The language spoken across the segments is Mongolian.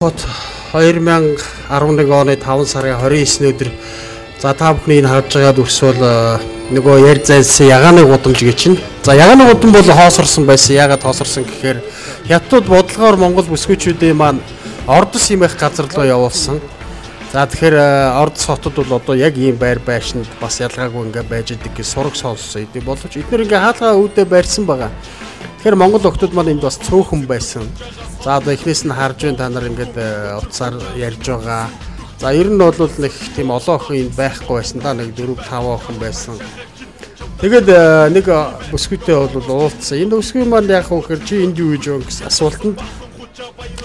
бот 2011 оны 5 сарын 29-ний өдөр за та бүхний энэ харж байгаа дүрс бол нөгөө ярь зайлсан ягааны гудамж гэж чинь. За ягааны гудам бол хоосорсон байсан. Яагаад хоосорсон гэхээр хятадууд бодлогоор Монгол бүсгүйчүүдийн маань ордос хэмээх газар руу явуулсан. За тэгэхээр ордос хотод бол одоо яг ийм байр байшинд бас ялгаагүй ингээ байж идэг гэж сураг сонссон. Эдний боловч эдгээр ингээ хаалгаа үүдээ барьсан байгаа. Тэгэхээр Монгол охтууд маань энд бас цөөхөн байсан. За одоо эхнээс нь харж байна та нар ингээд утсаар ярьж байгаа. За ер нь бол нэг тийм олон охин энд байхгүй байсан да, нэг 4 5 охин байсан. Тэгээд нэг бүсгүйтэй бол уулзсан. Энэ бүсгүй маань яах вэ гэхээр чи энд юу гэж байгаа гэсэн асуултанд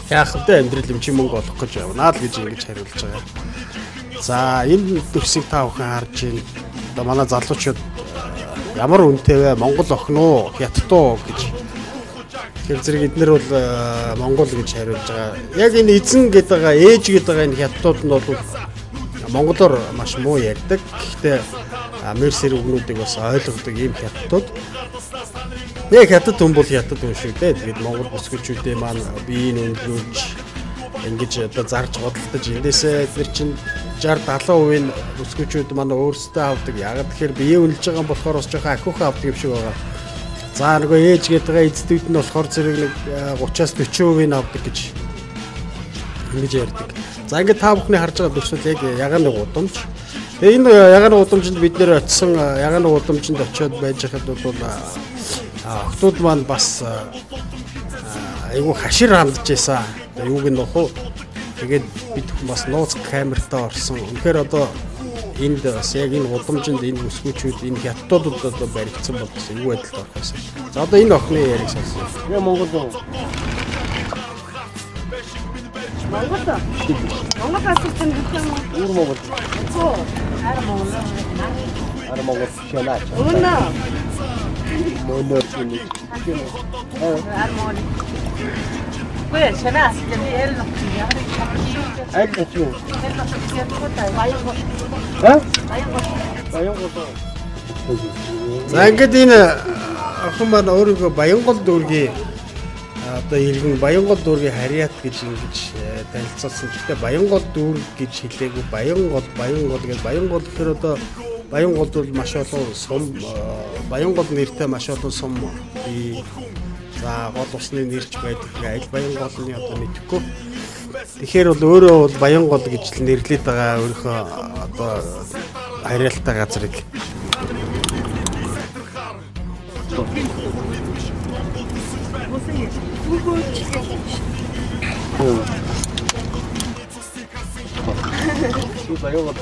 яах вэ амьдрал юм чи мөнгө олох гэж явнаа л гэж ингэж хариулж байгаа. За энэ төсийг та бүхэн харж байна. Одоо манай залуучууд ямар үнэтэй вэ? Монгол охин уу? Хятад гэж. Тэр зэрэг эднэр бол Монгол гэж хариулж байгаа. Яг энэ эзэн гэдэг байгаа, ээж гэдэг байгаа энэ хятадууд нь бол монголоор маш муу ярьдаг. Гэхдээ Америк үгнүүдийг бас ойлгодог ийм хятадууд. Яг хятад хүн бол хятад хүн шүү дээ. Тэгээд монгол бүсгүйчүүдээ маань биеийг өндлүүлж ингэж одоо зарж бодолдож эндээсээ эдгээр чинь 60-70% бүсгүйчүүд маань өөрсдөө авдаг. Яг тэгэхээр бие үнэлж байгаа юм болохоор бас жоохон ахиухан авдаг юм шиг байгаа. За нөгөө ээж гэдэг эцдүүд нь болохоор зэрэг нэг 30-40% авдаг гэж ингэж ярьдаг. За ингээд та бүхний харж байгаа бүсэл яг ягааны гудамж. Тэгээ энэ ягааны гудамжинд бид нэр очисон ягааны гудамжинд очиод байж хахад бол охтууд маань бас айгүй хашир хандж байсан. Юуг нь нөх үү. Тэгээд бид бас нууц камертаа орсон. Үнэхээр одоо энд бас яг энэ гудамжинд энэ бүсгүйчүүд энэ хятадуудад одоо баригдсан бол бас эвгүй байдалд орох байсан. За одоо энэ охины яриг сонсъё. Яа Монгол уу? Монгол. Монгол асуусан юм уу? Уур Монгол. Оо, ара Монгол. Ара Монгол шалаач. Өнөө. Монор чинь. Ара Монгол. 왜 전화 왔는데 애를 놓고 애를 놓고 За ингээд энэ охин маань өөрийгөө Баянгол дүүргийн одоо иргэн Баянгол дүүргийн харьяат гэж ингэж танилцуулсан. Гэхдээ Баянгол дүүрэг гэж хэлээгүй Баянгол гэж Баянгол гэхээр одоо Баянгол бол маш олон сум Баянгол нэртэй маш олон сум бий. За гол усны нэрч байдаг. Аль Баянголны одоо мэдэхгүй. Тэгэхээр бол өөрөө бол Баянгол гэж л нэрлээд байгаа өөрийнхөө одоо харьяалтай газрыг. Баянгол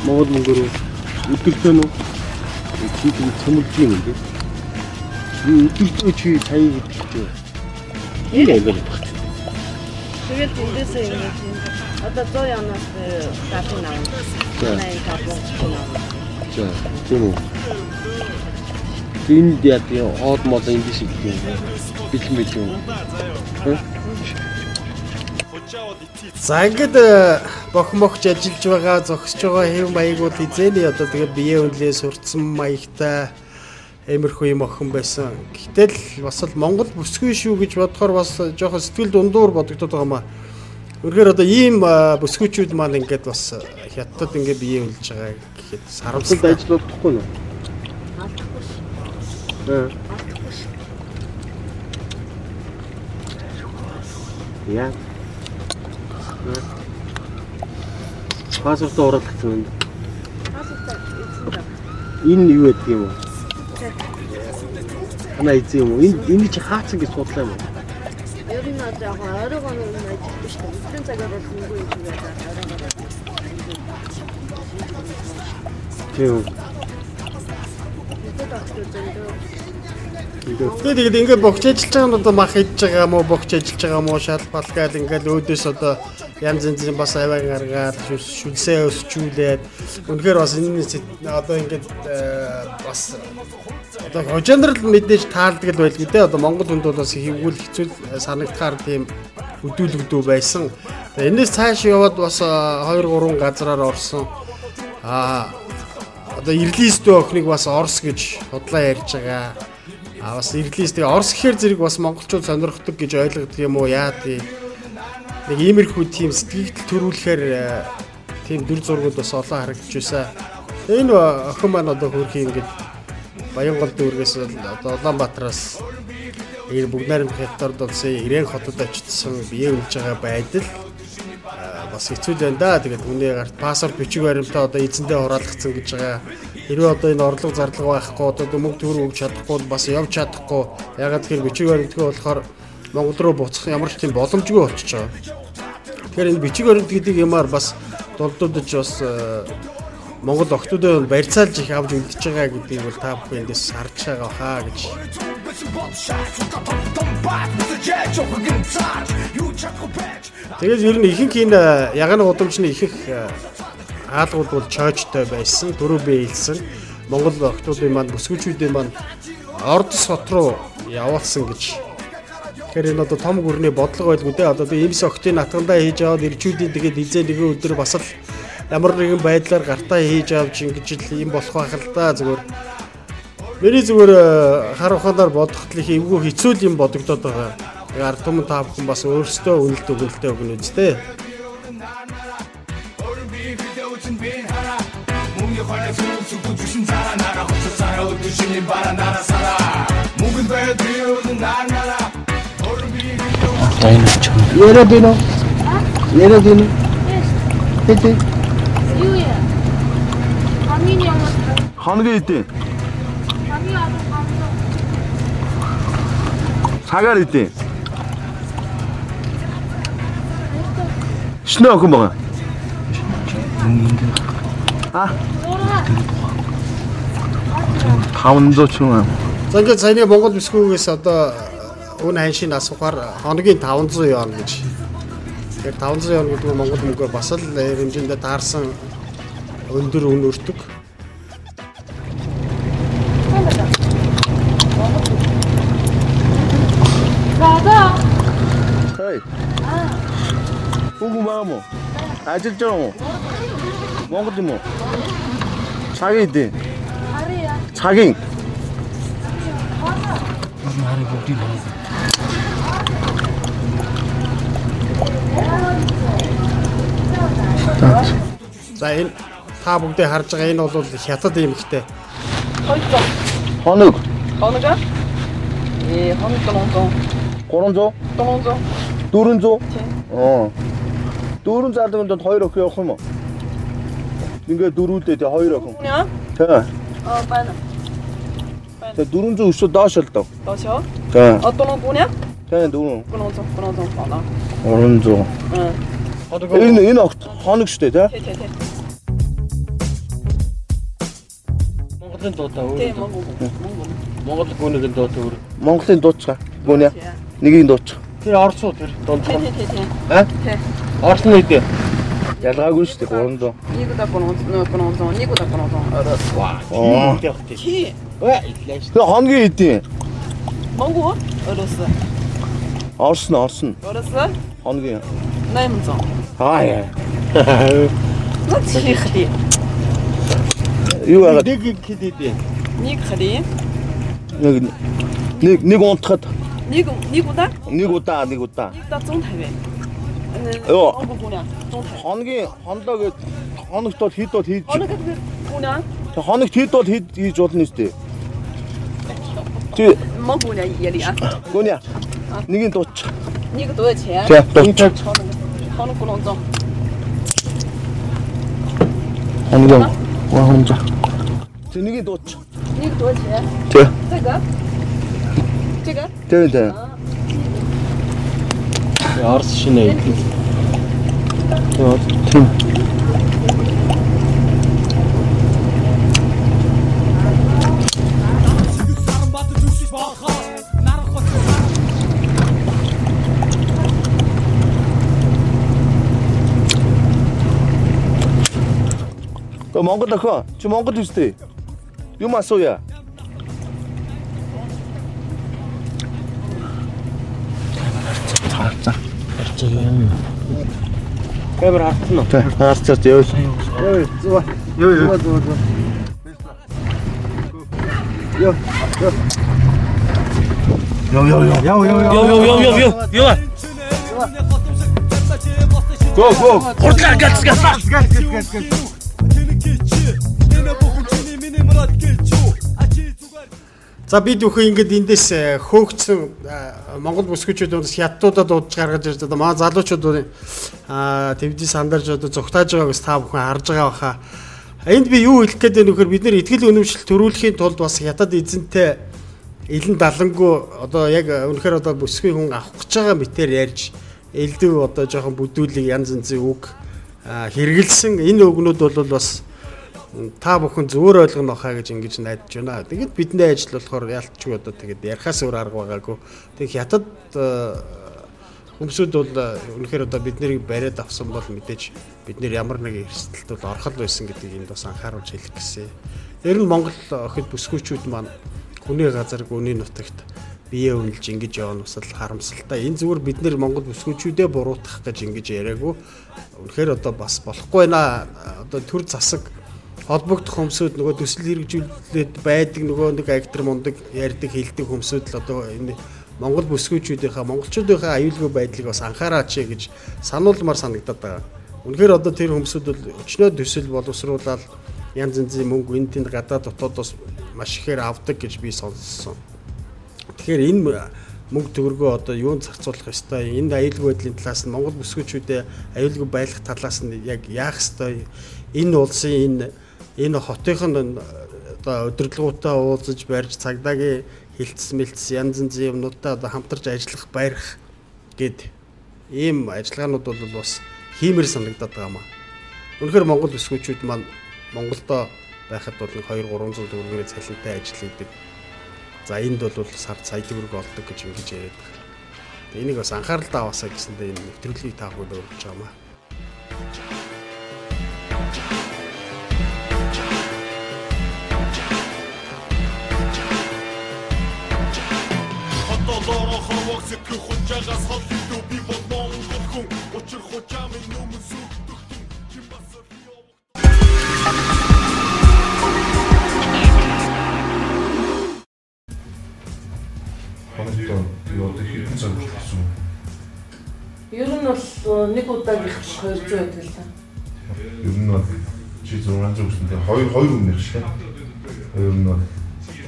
Монгол мөнгөөр өдөртөө нөө чи цөмөлж юм дээ. Өдөртөө чи сая гэдэг чи. Энэ яг л. Тэгээд үндээсээ юм чинь одоо 100 янаас тапын авах. Манай капон. За тийм үү. Тэнд яа тийм од мод ингэ шиг юм. Бэлмэл юм. За ингээд бохмогч ажиллаж байгаа зогсож байгаа хэв маягууд хизээний одоо тэгээ бие үнэлээ сурцсан маягтай эмэрхүү юм охин байсан. Гэтэл бас л Монгол бүсгүй шүү гэж бодохоор бас жоохон сэтгэл дундуур бодогдоод байгаа маа. Үнэхээр одоо ийм бүсгүйчүүд маань ингээд бас хятадд ингээд бие үнэлж байгаа гэхэд сарамсалтай ажил болохгүй юу? Яа. Паспортоо оруулсан юм. Паспортоо эзэн даа. Энэ юу гэдэг юм уу? Ana эзэн юм уу? Энэ чи хаацсан гэж судлаа юм уу? Ер нь одоо яг оройгоо нэг ажиллаж шүү дээ. Эзэн цагаар бол үгүй юм байна. Тийм. Тэгээд ингээд богч ажиллаж байгаа нь одоо мах хийж байгаа мó богч ажиллаж байгаа мó шалбал гээд ингээд өөдөөс одоо янз янзын бас аваа гаргаад шүлсээ өсчүүлээд үнэхээр бас энэ одоо ингээд бас одоо хожиндрал мэдээж таалдаг л байлгүй дээ. Одоо Монгол хүнд бол бас хийгүүл хэцүү санагдахаар тийм өдүүлэгдүү байсан. Энээс цааш яваад бас 2 3 газраар орсон. Одоо ирлистөө охиныг бас Орос гэж худлаа ярьж байгаа. Бас ирлистээ Орос гэхэр зэрэг бас монголчууд сонирхдаг гэж ойлгодог юм уу яа тий. Нэг иймэрхүү тийм сэтгэл төрүүлэхээр тийм дүр зургууд бас олон харагдаж байсан. Энэ охин маань одоо хөрхи ингээд Баянгол дүүргээс одоо Улаанбаатараас бүгд найрамд хятадд болсон Ирээн хотод очсон бие үлж байгаа байдал бас хэцүү байна да. Тэгээд хүний гарт паспорт бичиг баримтаа одоо эзэндээ хураалгацсан гэж байгаа. Хэрвээ одоо энэ орлого зарлага байхгүй одоо мөнгө төгрөг өгч чадахгүй бас явж чадахгүй. Ягаад гэхээр бичиг баримтгүй болохоор Монгол руу буцах ямар ч тийм боломжгүй болчихж байгаа. Тэгэхээр энэ бичиг баримт гэдэг юмар бас дулдуудаж бас Монгол охтуудад барьцаалж их авч үлдэж байгаа гэдгийг бол та бүхэн эндээс харж байгаа хаа гэж. Тэгээд ер нь ихэнх энэ яганы удамчны ихэнх хаалгууд бол чойчтой байсан. Түрүү би хэлсэн Монгол охтуудын маань бүсгүйчүүдийн маань орд сот руу явуулсан гэж. Тэгэхээр энэ одоо том гүрний бодлого байлгүй дээ. Одоо эмс охтын натгандаа хийж аваад ирчүүдийн тэгээд хизээ нэгэн өдөр бас л ямар нэгэн байдлаар гартаа хийж авч ингэж л юм болох байх л да зүгээр. Миний зүгээр хар ухаанаар бодоход их эвгүй хэцүү юм бодогдоод байгаа. Тэгээ ард түмэн та бүхэн бас өөрсдөө үнэлт өгөлтөө өгнө үстэй. Яриадino. Хэдий. Хоног идэв. Цагаар идэв. Шинэ охин байгаа. А? 500 ч юм. За ингээд саяны Монгол бисгүүгээс одоо өн ханшийн асуухаар хоногийн 500 явна гэж. Тэгэхээр 500 явна гэдэг нь Монгол мөнгөөр бас л хэмжээндээ таарсан өндөр үн өртөг. Хей. Угу мамо. Ажиллаж байгаа юм уу? Монгол юм уу? Цагийн дээ. Цагийн. Марыг бүгдийг байна. За энэ та бүгдээ харж байгаа энэ бол хятад юм ихтэй. Хоног. Хоног аа? Хоног 300. 400? Оо. 400 зардаг донд 2 охин явах юм уу? Ингээ дөрүүдээ тэ 2 охин. Тэ. Байна. Тэ 400 өсө доош л доо. Доошоо? Тэ. Одоо гүнэ? Тэ 400. 300 байна. 300. Энэ огт хоног штэ тэ? Тэ. Монголын дуудаа өөр. Тэ Монгол гүнэгийн дуудаа өөр. Монголын дууцгаа. Гүнэ. Нэгийг дууцгаа. Тэр орцоо тэр дуудаа. Тэ. А? Тэ. Орцны үедээ. Ялгаагүй штэ 300. Нэг удаа 300, нэг удаа 300. Ваа. Оо. Чи. Тэ хоногийн идэв. Монгол? Орсон. Хоногийн. 800. Хаяа. Ну чихли. Юу яагаад Нэг хэд. Нэг хали. нэг унтахад Нэг удаа? нэг удаа 150. Йоо. Монгол гүнэ. 150. хондоо гээд хоногт бол хэд бол хийж Хоног гүнэ? хоногт хэд бол хийж болно үстэй. Тий Монгол гүнэ яли а. гүнэ. Нэгийн дууч. Нэг дуу чи. Тий дууч. Хоног 300. хоногийн 300. Тий нэгийн дууч. Нэг дуу чи. Тий. Чига? Тий. Орс шинэ. Тий. Саран бат düşüş bakar 너 Монгол охин. Чи Монгол үстэй? Юм асууя. Харцаа. Камер хартна. Харцаа явж. Ой, зуа. Юу. Yo. Go. За бид бүхэн ингээд эндээс хөөгцсөн Монгол бүсгүйчүүд өнөөс хятадуудаа дуудаж гаргаж ирж одоо маа залуучууд твдий сандарж одоо зүгтааж байгааг та бүхэн харж байгаа баха. Энд би юу хэлэх гээд байна вөхөр бид нэр ихтгэл үнэмшил төрүүлэхийн тулд бас хятад эзэнтэй элен далангуу одоо яг үнэхээр одоо бүсгүй хүн авах гэж байгаа мэтээр ярьж элдв одоо жоохон бүдүүлэг янз янзын үг хэрэгэлсэн энэ үгнүүд бол бас та бүхэн зөвөр ойлгоно хаа гэж ингэж найдаж байна. Тэгээд бидний ажил болохоор ялтчгүй одоо тэгээд ярихаас өөр арга байгаагүй. Тэгээд хятад хүмүүсүүд бол үнэхээр одоо бид нарыг бариад авсан бол мэдээж бид нэр ямар нэг эрсдэлд бол орхол байсан гэдгийг энд бас анхааруулж хэлэх гэсэн. Ер нь Монгол охид бүсгүйчүүд маань хүний газар гүний нутагт бие үнэлж ингэж явна бас харамсалтай. Энэ зүгээр бид нэр Монгол бүсгүйчүүдээ буруутгах гэж ингэж яриаггүй. Үнэхээр одоо бас болохгүй наа. Одоо төр засаг холбогдох хүмүүсүүд нөгөө төсөл хэрэгжүүлээд байдаг нөгөө нэг агтар мундаг ярьдаг хэлдэг хүмүүсүүд л одоо энэ Монгол бүсгүйчүүдийнхаа монголчуудынхаа аюулгүй байдлыг бас анхаараач гэж сануулмаар санагдаад байгаа. Үнэхээр одоо тэр хүмүүсүүд бол өчнөө төсөл боловсруулаад янз янзын мөнгө энэ тэнд гадаад дотоодоос маш ихээр авдаг гэж би сонссон. Тэгэхээр энэ мөнгө төгрөгөө одоо юунд зарцуулах ёстой? Энэ аюулгүй байдлын талаас нь Монгол бүсгүйчүүдээ аюулгүй байлгах талаас нь яг яах ёстой? Энэ улсын энэ хотын одоо удирдлагуудаа уулзаж барьж цагдаагийн хилцс янз янзын юмнуудаа одоо хамтарч ажиллах байрах гэд ийм ажиллагаанууд бол бас хиймэр санагдаад байгаамаа. Үнэхээр Монгол бүсгүйчүүд маань Монголдо байхад бол 200-300 төгрөгөөр цалинтай ажил хийдэг. За энд бол сард сая төгрөг олдог гэж ингэж яриад байгаа. Энийг бас анхааралтай аваасаа гэсэндээ энэ нэвтрүүлгийг та бүхэнд өргөж байгаамаа. Ер нь бол нэг удаагийнх 200 байдаг л та. Ер нь бол чи 600 гэсэндээ 2 өмнөх шүү дээ. Ер нь бол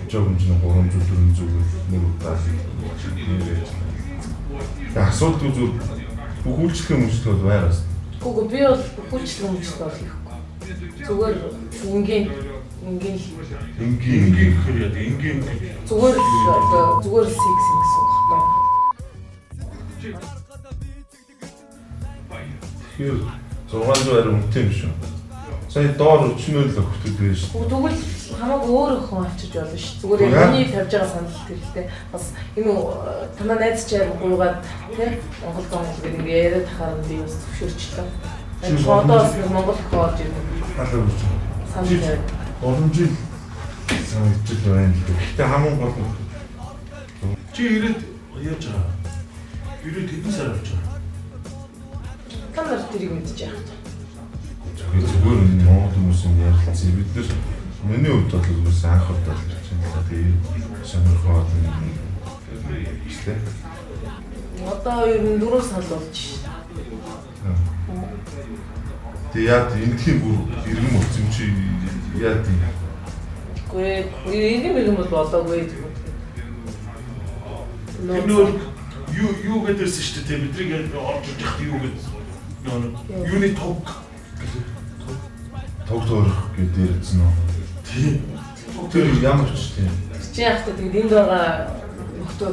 жоо хэмжээ 300 400 нэг удаа. Асуудал зүйл бүх үйлчлэх хүмүүст бол байраас. Гүг би бол бүх үйлчлэх хүмүүст бол хийхгүй. Зүгээр энгийн зүгээр л сиксэн гэсэн үг байна. Тэр 600 арай үнэтэй юм шүү. Сая доор өчнөө л өгтөд байж шүү. Тэгвэл хамаагүй өөр охин авчиж болно шүү. Зүгээр яг миний тавьж байгаа санал хэрэгтэй. Бас энэ танаа найз чаар гуйгаад тийм Монгол зам гэдэг ингэ яриад тахаар би бас зөвшөөрчлээ. Фотоос Монгол охин орж ирдэг. Халаа өгч. Санал 3 жил санагдчих байна л дээ. Гэтэ хамгийн гол нь чи ирээд яаж байгаа? Ирээд хэдэн сар болж байгаа? Танаар тэрийг мэдэж яах вэ? Зүгээр энэ Монгол хүмүүсийн ярилцсан. Бид нар миний хувьд бол бас анх удаа л ирж байна. Тэгээд сонирхоод ихтэй. Одоо ер нь 4 сар болж байна. Тэгээд яа эндхийн бүр иргэн болсон чи яа тийм. Гэхдээ энэ мөрөм бол болоогүй. Юу гэдэрсэн шүү дээ. Бидрийг орж ирэх юу гэдэг. Юуны тог төрөх гэдэг ирсэн үү? Тийм. Тэр ямар ч тийм. Чи яах вэ? Тэгээд энд байгаа нөхдөө